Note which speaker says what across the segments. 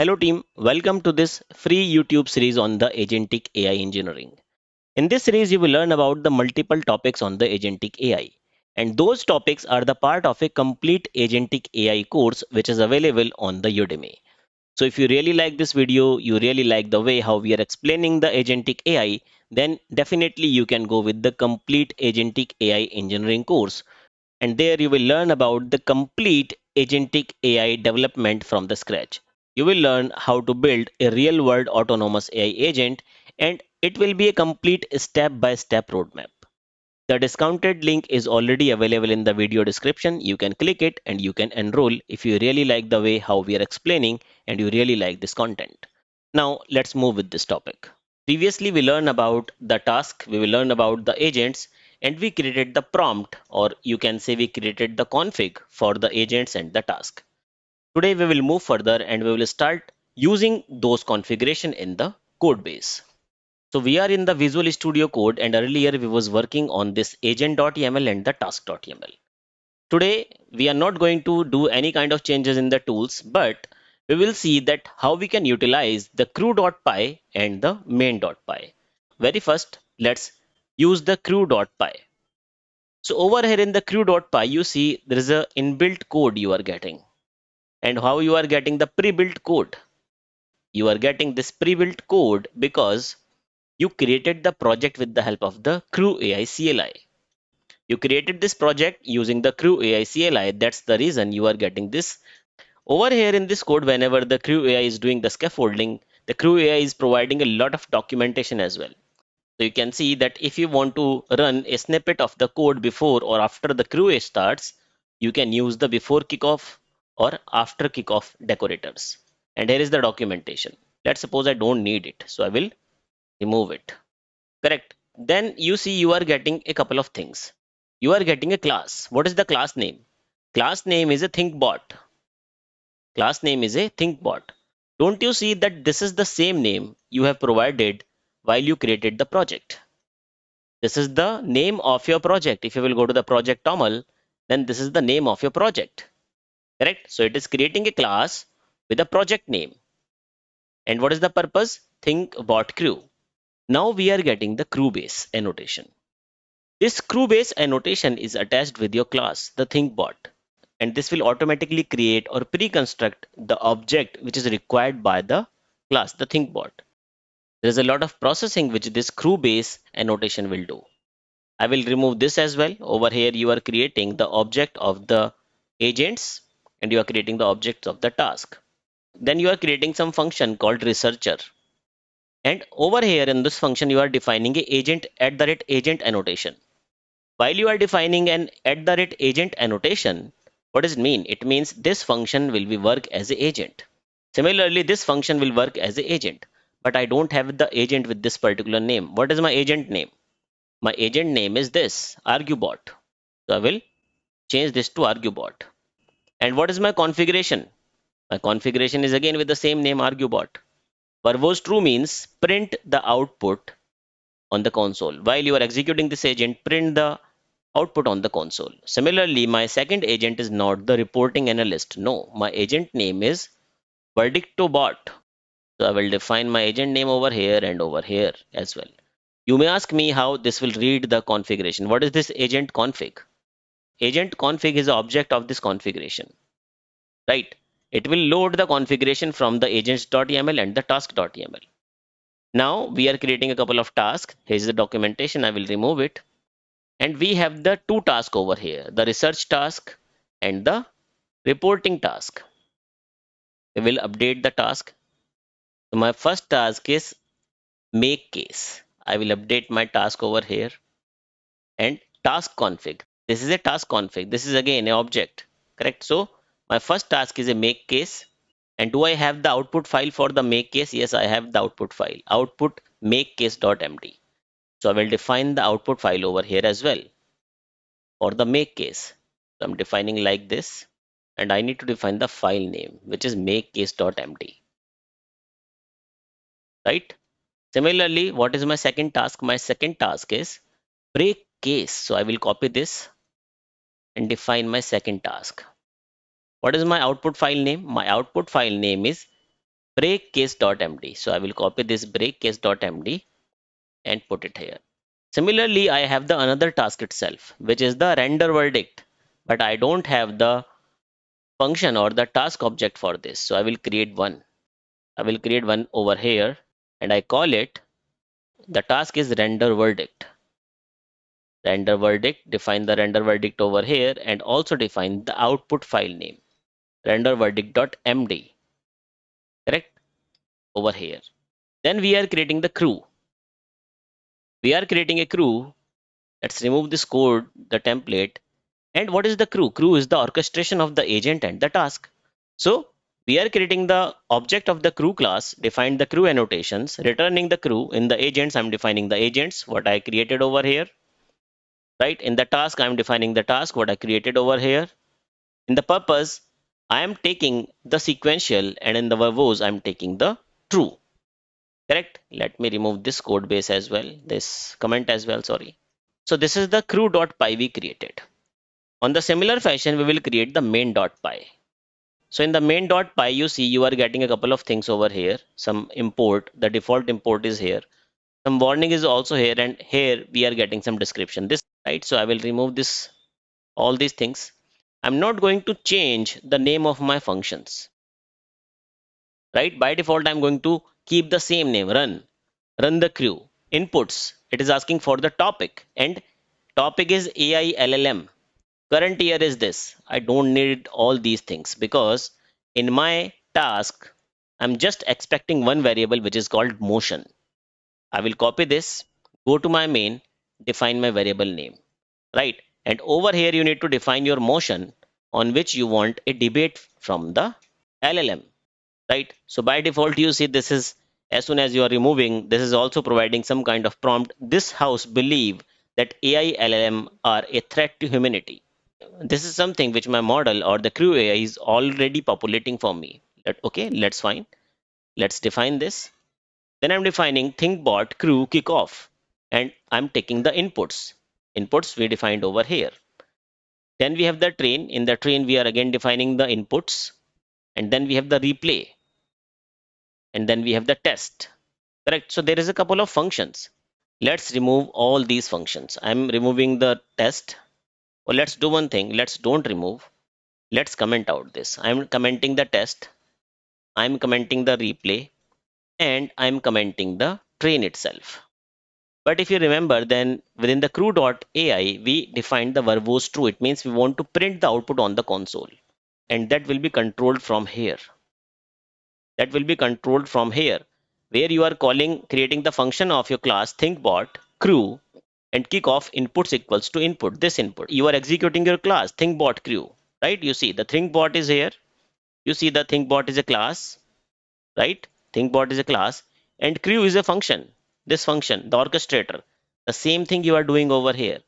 Speaker 1: Hello team, welcome to this free YouTube series on the Agentic AI engineering. In this series, you will learn about the multiple topics on the Agentic AI. And those topics are the part of a complete Agentic AI course which is available on the Udemy. So if you really like this video, you really like the way how we are explaining the Agentic AI, then definitely you can go with the complete Agentic AI engineering course. And there you will learn about the complete agentic AI development from the scratch. You will learn how to build a real world autonomous AI agent, and it will be a complete step by step roadmap. The discounted link is already available in the video description. You can click it and you can enroll if you really like the way how we are explaining and you really like this content. Now let's move with this topic. Previously we learned about the task, we will learn about the agents, and we created the prompt, or you can say we created the config for the agents and the task. Today we will move further and we will start using those configuration in the code base. So we are in the Visual Studio Code, and earlier we was working on this agent.yml and the task.yml. Today we are not going to do any kind of changes in the tools, but we will see that how we can utilize the crew.py and the main.py. Very first, let's use the crew.py. So over here in the crew.py, you see there is a inbuilt code you are getting. And how you are getting the pre-built code? You are getting this pre-built code because you created the project with the help of the CrewAI CLI. You created this project using the CrewAI CLI. That's the reason you are getting this. Over here in this code, whenever the CrewAI is doing the scaffolding, the CrewAI is providing a lot of documentation as well. So you can see that if you want to run a snippet of the code before or after the CrewAI starts, you can use the before kickoff or after kickoff decorators. And here is the documentation. Let's suppose I don't need it, so I will remove it. Correct. Then you see you are getting a couple of things. You are getting a class. What is the class name? Class name is a ThinkBot. Class name is a ThinkBot. Don't you see that this is the same name you have provided while you created the project? This is the name of your project. If you will go to the project toml, then this is the name of your project. Correct? So it is creating a class with a project name. And what is the purpose? ThinkBot crew. Now we are getting the crew base annotation. This crew base annotation is attached with your class, the ThinkBot, and this will automatically create or pre-construct the object which is required by the class, the ThinkBot. There is a lot of processing which this crew base annotation will do. I will remove this as well. Over here, you are creating the object of the agents and you are creating the objects of the task. Then you are creating some function called researcher. And over here in this function, you are defining a agent at the rate agent annotation. While you are defining an at the rate agent annotation, what does it mean? It means this function will be work as an agent. Similarly, this function will work as an agent, but I don't have the agent with this particular name. What is my agent name? My agent name is this argubot. So I will change this to argubot. And what is my configuration? My configuration is again with the same name argubot. Verbose true means print the output on the console. While you are executing this agent, print the output on the console. Similarly, my second agent is not the reporting analyst. No, my agent name is VerdictoBot. So I will define my agent name over here and over here as well. You may ask me how this will read the configuration. What is this agent config? Agent config is the object of this configuration, right? It will load the configuration from the agents.yml and the task.yml. Now we are creating a couple of tasks. Here's the documentation. I will remove it. And we have the two tasks over here, the research task and the reporting task. We will update the task. So my first task is make case. I will update my task over here and task config. This is a task config. This is again an object, correct? So my first task is a make case. And do I have the output file for the make case? Yes, I have the output file, output make case.md. So I will define the output file over here as well for the make case. So I'm defining like this, and I need to define the file name, which is makecase.md, right? Similarly, what is my second task? My second task is break case. So I will copy this and define my second task. What is my output file name? My output file name is break case.md. So I will copy this break case.md and put it here. Similarly, I have the another task itself, which is the render verdict, but I don't have the function or the task object for this. So I will create one. I will create one over here and I call it, the task is render verdict. Render verdict, define the render verdict over here and also define the output file name, render verdict.md, correct, over here. Then we are creating the crew. We are creating a crew. Let's remove this code, the template. And what is the crew? Crew is the orchestration of the agent and the task. So we are creating the object of the crew class, define the crew annotations, returning the crew. In the agents, I'm defining the agents, what I created over here, right? In the task, I'm defining the task, what I created over here. In the purpose, I am taking the sequential, and in the verbose, I'm taking the true, correct? Let me remove this code base as well, this comment as well, sorry. So this is the crew.py we created. On the similar fashion, we will create the main.py. So in the main.py, you see you are getting a couple of things over here. Some import, the default import is here. Some warning is also here, and here we are getting some description. This, right? So I will remove this, all these things. I'm not going to change the name of my functions, right? By default, I'm going to keep the same name, run the crew. Inputs, it is asking for the topic, and topic is AI LLM. Current year is this. I don't need all these things because in my task, I'm just expecting one variable which is called motion. I will copy this, go to my main, define my variable name, right? And over here, you need to define your motion on which you want a debate from the LLM, right? So by default, you see this is, as soon as you are removing, this is also providing some kind of prompt. This house believe that AI LLM are a threat to humanity. This is something which my model or the crew AI is already populating for me. Okay, let's fine. Let's define this. Then I'm defining ThinkBot crew kickoff, and I'm taking the inputs. Inputs we defined over here. Then we have the train. In the train, we are again defining the inputs, and then we have the replay, and then we have the test. Correct. So there is a couple of functions. Let's remove all these functions. I'm removing the test. Or let's do one thing. Let's don't remove. Let's comment out this. I'm commenting the test, I'm commenting the replay, and I'm commenting the train itself. But if you remember, then within the crew.ai, we defined the verbose true. It means we want to print the output on the console, and that will be controlled from here. That will be controlled from here, where you are calling, creating the function of your class ThinkBot crew, and kickoff inputs equals to input, this input. You are executing your class ThinkBot crew, right? You see the ThinkBot is here. You see the ThinkBot is a class, right? ThinkBot is a class and crew is a function. This function, the orchestrator, the same thing you are doing over here.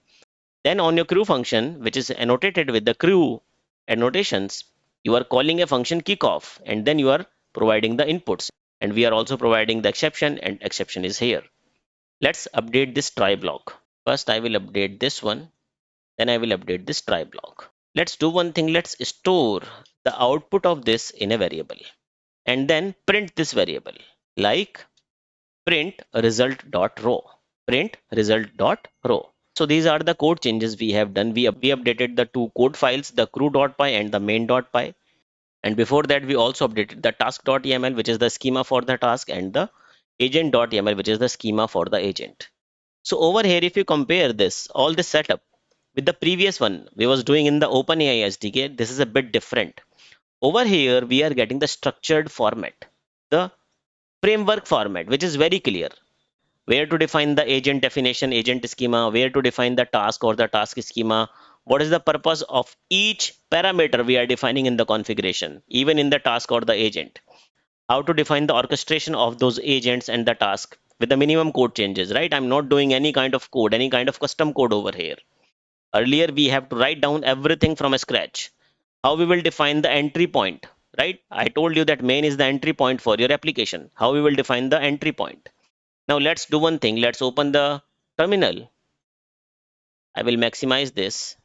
Speaker 1: Then on your crew function, which is annotated with the crew annotations, you are calling a function kickoff and then you are providing the inputs. And we are also providing the exception, and exception is here. Let's update this try block. First, I will update this one. Then I will update this try block. Let's do one thing. Let's store the output of this in a variable and then print this variable, like print result.row. Print result.row. So these are the code changes we have done. We updated the two code files, the crew.py and the main.py. And before that, we also updated the task.yml, which is the schema for the task, and the agent.yml, which is the schema for the agent. So over here, if you compare this, all this setup with the previous one we was doing in the OpenAI SDK, this is a bit different. Over here, we are getting the structured format, the framework format, which is very clear. Where to define the agent definition, agent schema, where to define the task or the task schema, what is the purpose of each parameter we are defining in the configuration, even in the task or the agent, how to define the orchestration of those agents and the task with the minimum code changes, right? I'm not doing any kind of code, any kind of custom code over here. Earlier, we have to write down everything from scratch. How we will define the entry point, right? I told you that main is the entry point for your application. How we will define the entry point. Now let's do one thing. Let's open the terminal. I will maximize this.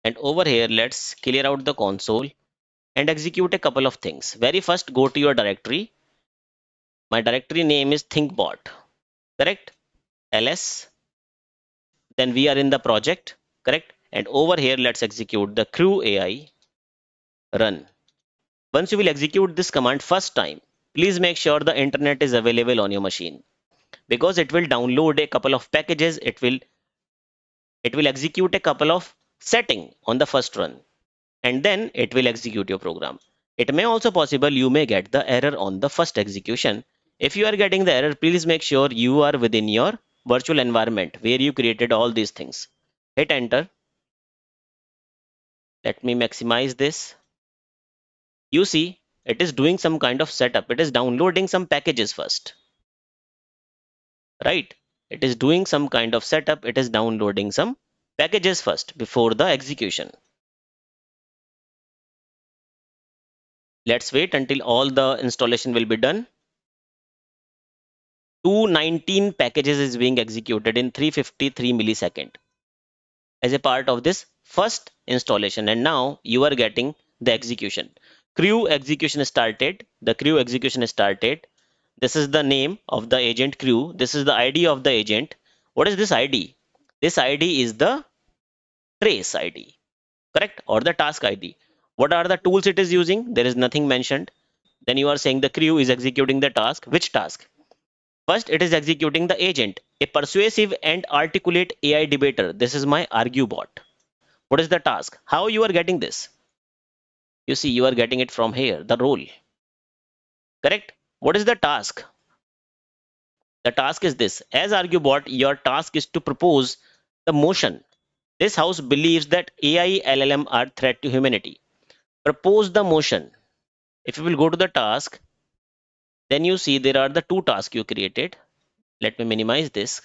Speaker 1: And over here, let's clear out the console and execute a couple of things. Very first, go to your directory My directory name is ThinkBot, correct? ls, then we are in the project, correct? And over here, let's execute the CrewAI run. Once you will execute this command first time, please make sure the internet is available on your machine because it will download a couple of packages. It will execute a couple of setting on the first run, and then it will execute your program. It may also possible you may get the error on the first execution. If you are getting the error, please make sure you are within your virtual environment where you created all these things. Hit enter. Let me maximize this. You see, it is doing some kind of setup. It is downloading some packages first, right? It is doing some kind of setup. It is downloading some packages first before the execution. Let's wait until all the installation will be done. 219 packages is being executed in 353 millisecond as a part of this first installation, and now you are getting the execution. The crew execution started. This is the name of the agent crew. This is the ID of the agent. What is this ID? This ID is the trace ID, correct? Or the task ID. What are the tools it is using? There is nothing mentioned. Then you are saying the crew is executing the task. Which task? First, it is executing the agent, a persuasive and articulate AI debater. This is my argue bot. What is the task? How you are getting this? You see, you are getting it from here, the role. Correct? What is the task? The task is this. As argue bot, your task is to propose the motion. This house believes that AI LLM are threat to humanity. Propose the motion. If you will go to the task, then you see there are the two tasks you created. Let me minimize this.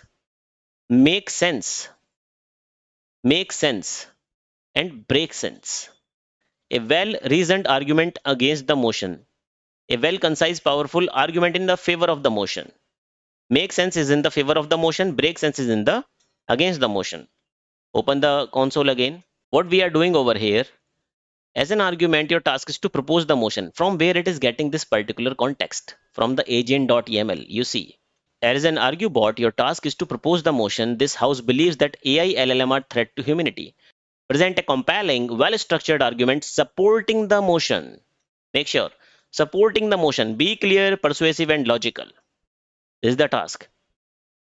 Speaker 1: Make sense. Make sense and break sense. A well-reasoned argument against the motion. A well-concise, powerful argument in the favor of the motion. Make sense is in the favor of the motion. Break sense is in the against the motion. Open the console again. What we are doing over here, as an argument, your task is to propose the motion. From where it is getting this particular context? From the agent.yml. You see, as an argue bot, your task is to propose the motion. This house believes that AI LLM are threat to humanity. Present a compelling, well-structured argument supporting the motion. Make sure supporting the motion. Be clear, persuasive, and logical. This is the task.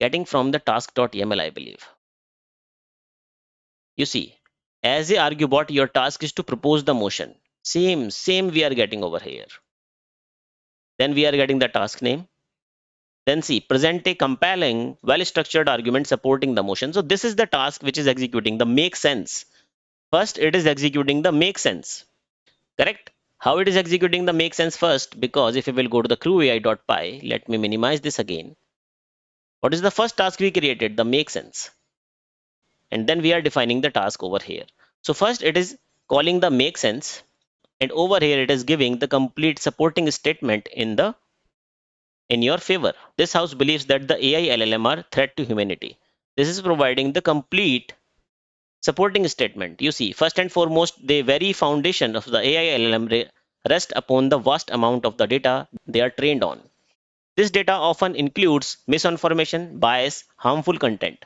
Speaker 1: Getting from the task.yml, I believe. You see, as a argue bot, your task is to propose the motion. Same we are getting over here. Then we are getting the task name. Then see, present a compelling, well-structured argument supporting the motion. So this is the task which is executing the make sense. First, it is executing the make sense. Correct? How it is executing the make sense first? Because if we will go to the CrewAI.py, let me minimize this again. What is the first task we created? The make sense. And then we are defining the task over here. So first it is calling the make sense, and over here it is giving the complete supporting statement in your favor. This house believes that the AI LLM are threat to humanity. This is providing the complete supporting statement. You see, first and foremost, the very foundation of the AI LLM rest upon the vast amount of the data they are trained on. This data often includes misinformation, bias, harmful content.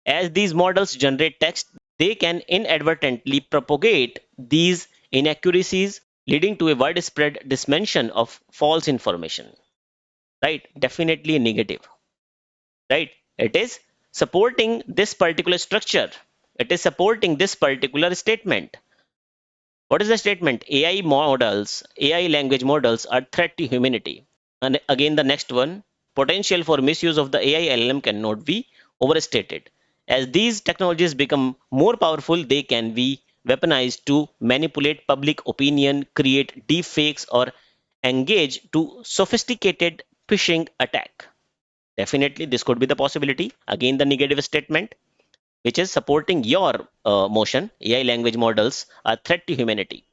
Speaker 1: As these models generate text, they can inadvertently propagate these inaccuracies, leading to a widespread dissemination of false information. Right? Definitely negative. Right? It is supporting this particular structure. It is supporting this particular statement. What is the statement? AI language models are threat to humanity. And again, the next one, potential for misuse of the AI LLM cannot be overstated. As these technologies become more powerful, they can be weaponized to manipulate public opinion, create deepfakes, or engage to sophisticated phishing attack. Definitely, this could be the possibility. Again, the negative statement, which is supporting your motion, AI language models are threat to humanity.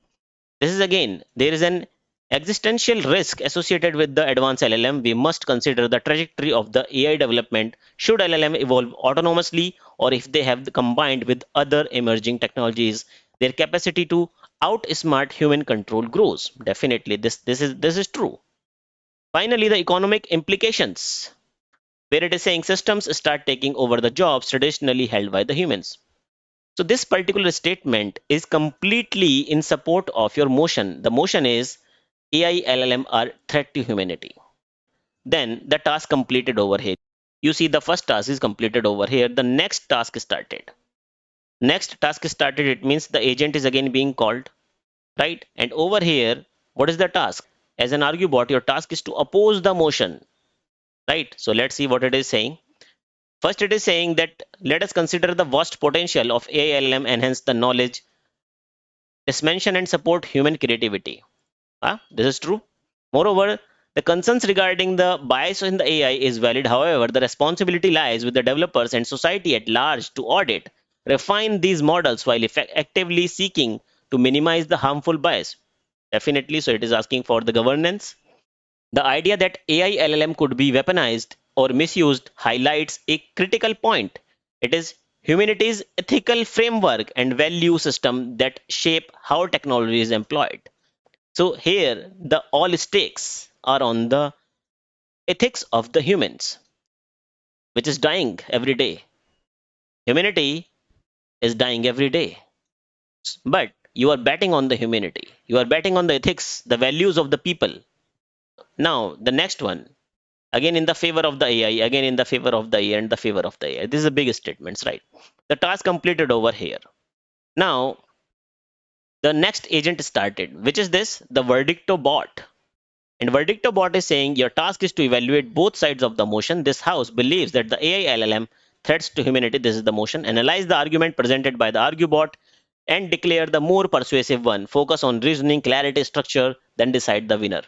Speaker 1: This is again, there is an existential risk associated with the advanced LLM. We must consider the trajectory of the AI development. Should LLM evolve autonomously, or if they have combined with other emerging technologies, their capacity to outsmart human control grows. Definitely, this is true. Finally, the economic implications, where it is saying systems start taking over the jobs traditionally held by the humans. So this particular statement is completely in support of your motion. The motion is AI LLM are threat to humanity. Then the task completed over here. You see the first task is completed over here. The next task started. Next task started, it means the agent is again being called, right? And over here, what is the task? As an argue bot, your task is to oppose the motion, right? So let's see what it is saying. First, it is saying that let us consider the vast potential of ALM enhance the knowledge, dimension, and support human creativity. This is true. Moreover, the concerns regarding the bias in the AI is valid. However, the responsibility lies with the developers and society at large to audit, refine these models while actively seeking to minimize the harmful bias. Definitely, so it is asking for the governance. The idea that AI LLM could be weaponized or misused highlights a critical point. It is humanity's ethical framework and value system that shape how technology is employed. So here, the all stakes are on the ethics of the humans, which is dying every day. Humanity is dying every day. But you are betting on the humanity. You are betting on the ethics, the values of the people. Now, the next one, again in the favor of the AI, again in the favor of the AI and the favor of the AI. This is the biggest statements, right? The task completed over here. Now, the next agent started, which is this, the Verdicto bot. And Verdicto bot is saying your task is to evaluate both sides of the motion. This house believes that the AI LLM threats to humanity. This is the motion. Analyze the argument presented by the ArgueBot and declare the more persuasive one. Focus on reasoning, clarity, structure, then decide the winner.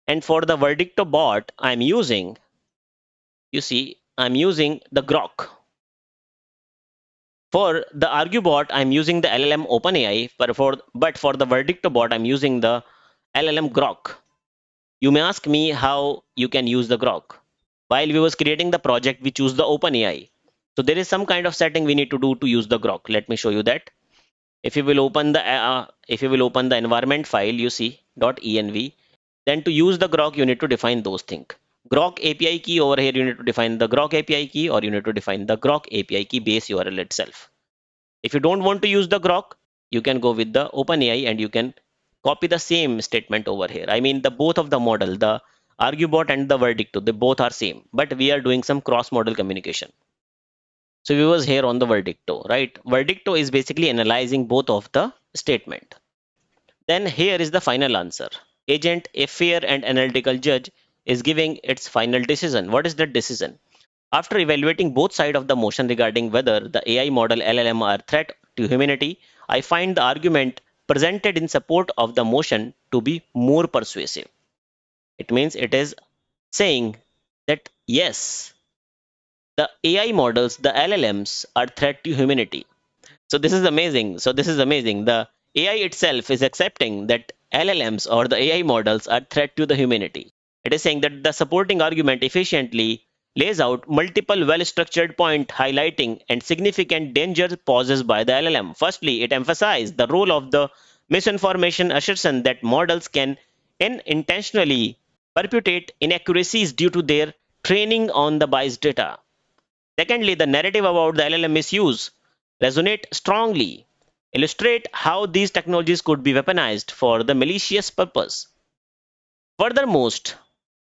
Speaker 1: And for the Verdicto bot, I'm using, you see, I'm using the Grok. For the ArgueBot, I'm using the LLM OpenAI, but for the Verdicto bot, I'm using the LLM Grok. You may ask me how you can use the Grok. While we was creating the project, we choose the OpenAI. So there is some kind of setting we need to do to use the Grok. Let me show you that. If you will open the environment file, you see .env. Then to use the Grok, you need to define those things. Grok API key over here, you need to define the Grok API key, or you need to define the Grok API key base URL itself. If you don't want to use the Grok, you can go with the OpenAI and you can copy the same statement over here. I mean, the both of the model, the ArgueBot and the Verdicto, they both are same, but we are doing some cross-model communication. So we was here on the Verdicto, right? Verdicto is basically analyzing both of the statement. Then here is the final answer. Agent, a fair and analytical judge, is giving its final decision. What is that decision? After evaluating both sides of the motion regarding whether the AI model LLM are threat to humanity, I find the argument presented in support of the motion to be more persuasive. It means it is saying that yes, the AI models, the LLMs, are threat to humanity. So this is amazing. So this is amazing. The AI itself is accepting that LLMs or the AI models are threat to the humanity. It is saying that the supporting argument efficiently lays out multiple well-structured points highlighting and significant danger poses by the LLM. Firstly, it emphasized the role of the misinformation assertion that models can unintentionally perpetuate inaccuracies due to their training on the biased data. Secondly, the narrative about the LLM misuse resonate strongly, illustrate how these technologies could be weaponized for the malicious purpose. Furthermost,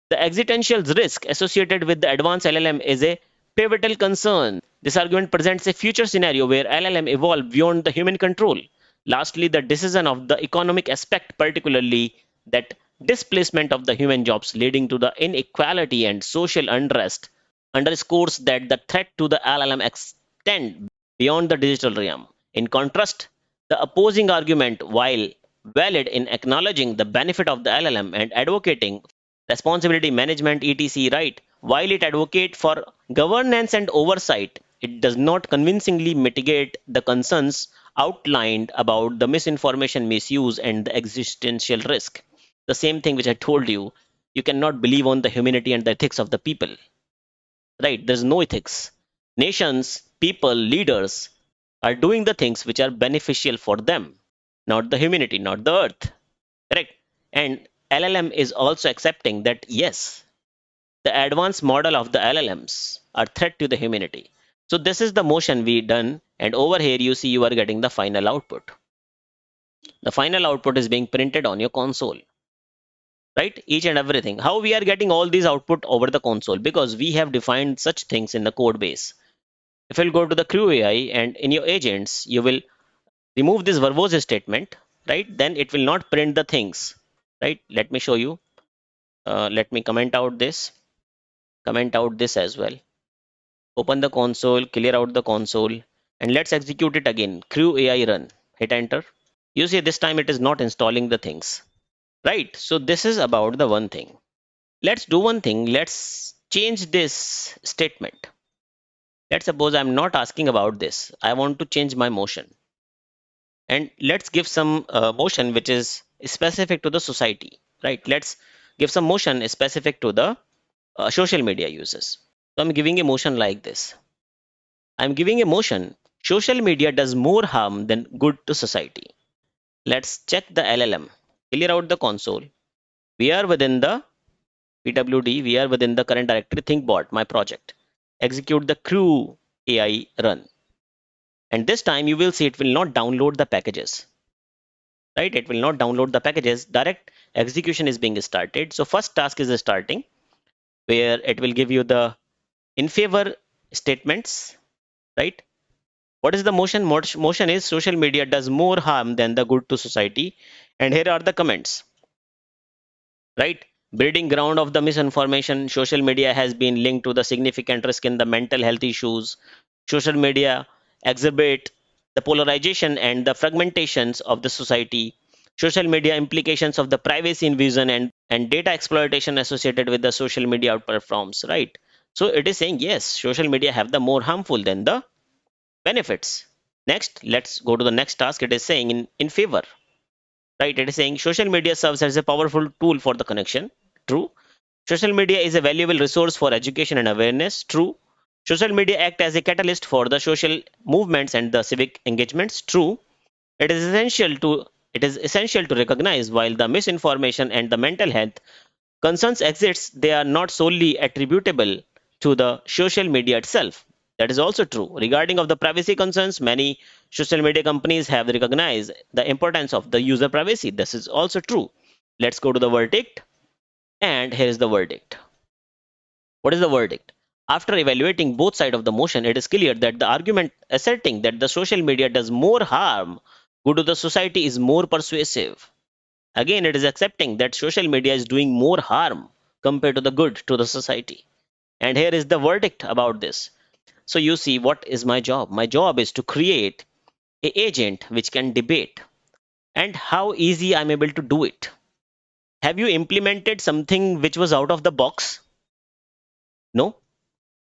Speaker 1: the existential risk associated with the advanced LLM is a pivotal concern. This argument presents a future scenario where LLM evolve beyond the human control. Lastly, the decision of the economic aspect, particularly that displacement of the human jobs leading to the inequality and social unrest, underscores that the threat to the LLM extend beyond the digital realm. In contrast, the opposing argument, while valid in acknowledging the benefit of the LLM and advocating responsibility management etc, right, while it advocates for governance and oversight, it does not convincingly mitigate the concerns outlined about the misinformation misuse and the existential risk. The same thing which I told you, you cannot believe on the humanity and the ethics of the people, right? There's no ethics. Nations, people, leaders are doing the things which are beneficial for them, not the humanity, not the earth, correct? And LLM is also accepting that yes, The advanced model of the LLMs are threat to the humanity. So this is the motion we done, and over here you see you are getting the final output. The final output is being printed on your console, right? Each and everything. How we are getting all these output over the console? Because we have defined such things in the code base. If you'll go to the CrewAI and in your agents, you will remove this verbose statement, right? Then it will not print the things, right? Let me show you. Let me comment out this as well. Open the console, clear out the console, and let's execute it again. CrewAI run. Hit enter. You see this time it is not installing the things, right? So this is about the one thing. Let's do one thing. Let's change this statement. Let's suppose I'm not asking about this. I want to change my motion. And let's give some motion which is specific to the society, right? Let's give some motion specific to the social media users. So I'm giving a motion like this. I'm giving a motion. Social media does more harm than good to society. Let's check the LLM. Clear out the console. We are within the PWD. We are within the current directory ThinkBot, my project. Execute the crew AI run. And this time you will see it will not download the packages, right? It will not download the packages. Direct execution is being started. So first task is starting, where it will give you the in favor statements, right? What is the motion? Motion is social media does more harm than the good to society. And here are the comments, right? Breeding ground of the misinformation. Social media has been linked to the significant risk in the mental health issues. Social media exacerbate the polarization and the fragmentations of the society. Social media implications of the privacy invasion and data exploitation associated with the social media outperforms, right? So it is saying yes, social media have the more harmful than the benefits. Next, let's go to the next task. It is saying in favor, right? It is saying social media serves as a powerful tool for the connection. True. Social media is a valuable resource for education and awareness. True. Social media act as a catalyst for the social movements and the civic engagements. True. It is essential to recognize while the misinformation and the mental health concerns exist, they are not solely attributable to the social media itself. That is also true. Regarding of the privacy concerns, many social media companies have recognized the importance of the user privacy. This is also true. Let's go to the verdict. And here is the verdict. What is the verdict? After evaluating both sides of the motion, it is clear that the argument asserting that the social media does more harm good to the society is more persuasive. Again, it is accepting that social media is doing more harm compared to the good to the society. And here is the verdict about this. So you see, what is my job? My job is to create an agent which can debate. And how easy I'm able to do it. Have you implemented something which was out of the box? No.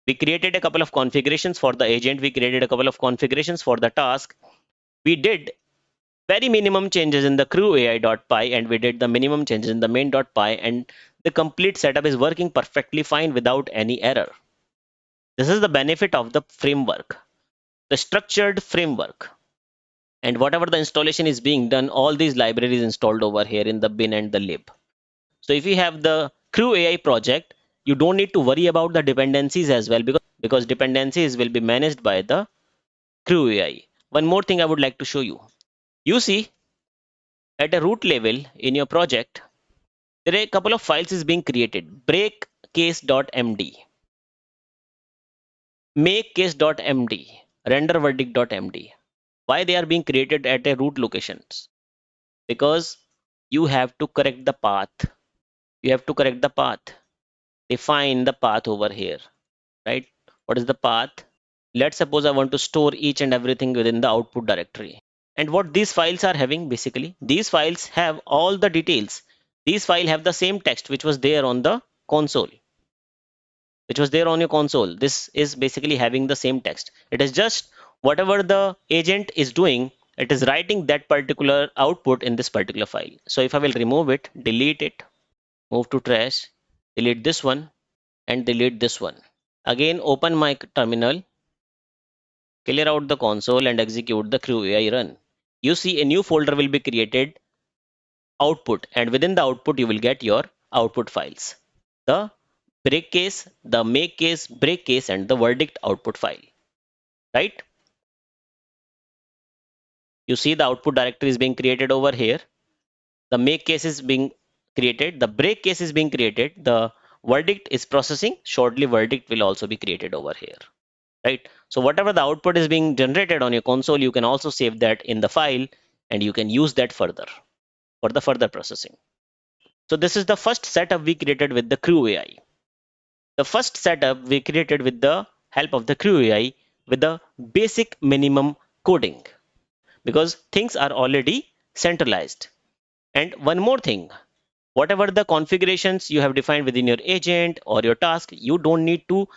Speaker 1: We created a couple of configurations for the agent. We created a couple of configurations for the task. We did very minimum changes in the CrewAI.py and we did the minimum changes in the main.py, and the complete setup is working perfectly fine without any error. This is the benefit of the framework, the structured framework. And whatever the installation is being done, all these libraries installed over here in the bin and the lib. So if you have the CrewAI project, you don't need to worry about the dependencies as well, because dependencies will be managed by the CrewAI. One more thing I would like to show you. You see, at a root level in your project, there are a couple of files is being created. Breakcase.md, makecase.md, renderverdict.md. Why they are being created at a root locations? Because you have to correct the path. You have to correct the path. Define the path over here, right? What is the path? Let's suppose I want to store each and everything within the output directory. And what these files are having, basically, these files have all the details. These files have the same text which was there on the console, which was there on your console. This is basically having the same text. It is just whatever the agent is doing, it is writing that particular output in this particular file. So if I will remove it, delete it, move to trash, delete this one and delete this one. Again, open my terminal, clear out the console and execute the CrewAI run. You see a new folder will be created, output, and within the output you will get your output files. The break case, the make case, break case, and the verdict output file, right? You see the output directory is being created over here. The make case is being created. The break case is being created. The verdict is processing. Shortly, verdict will also be created over here, right? So whatever the output is being generated on your console, you can also save that in the file and you can use that further for the further processing. So this is the first setup we created with the CrewAI. The first setup we created with the help of the CrewAI with the basic minimum coding because things are already centralized. And one more thing, whatever the configurations you have defined within your agent or your task, you don't need to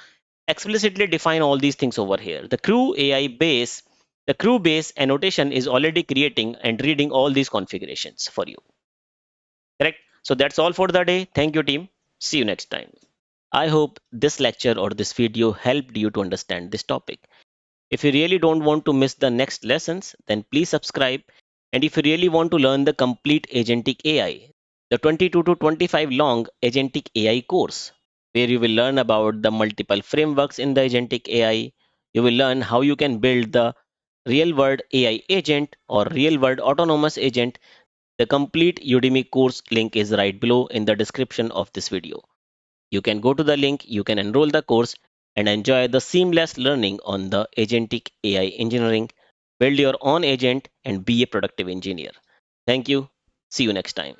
Speaker 1: explicitly define all these things over here. The crew base annotation is already creating and reading all these configurations for you. Correct? So that's all for the day. Thank you, team. See you next time. I hope this lecture or this video helped you to understand this topic. If you really don't want to miss the next lessons, then please subscribe. And if you really want to learn the complete Agentic AI, the 22 to 25 long Agentic AI course, where you will learn about the multiple frameworks in the Agentic AI, you will learn how you can build the real world AI agent or real world autonomous agent. The complete Udemy course link is right below in the description of this video. You can go to the link, you can enroll the course and enjoy the seamless learning on the agentic AI engineering. Build your own agent and be a productive engineer. Thank you. See you next time.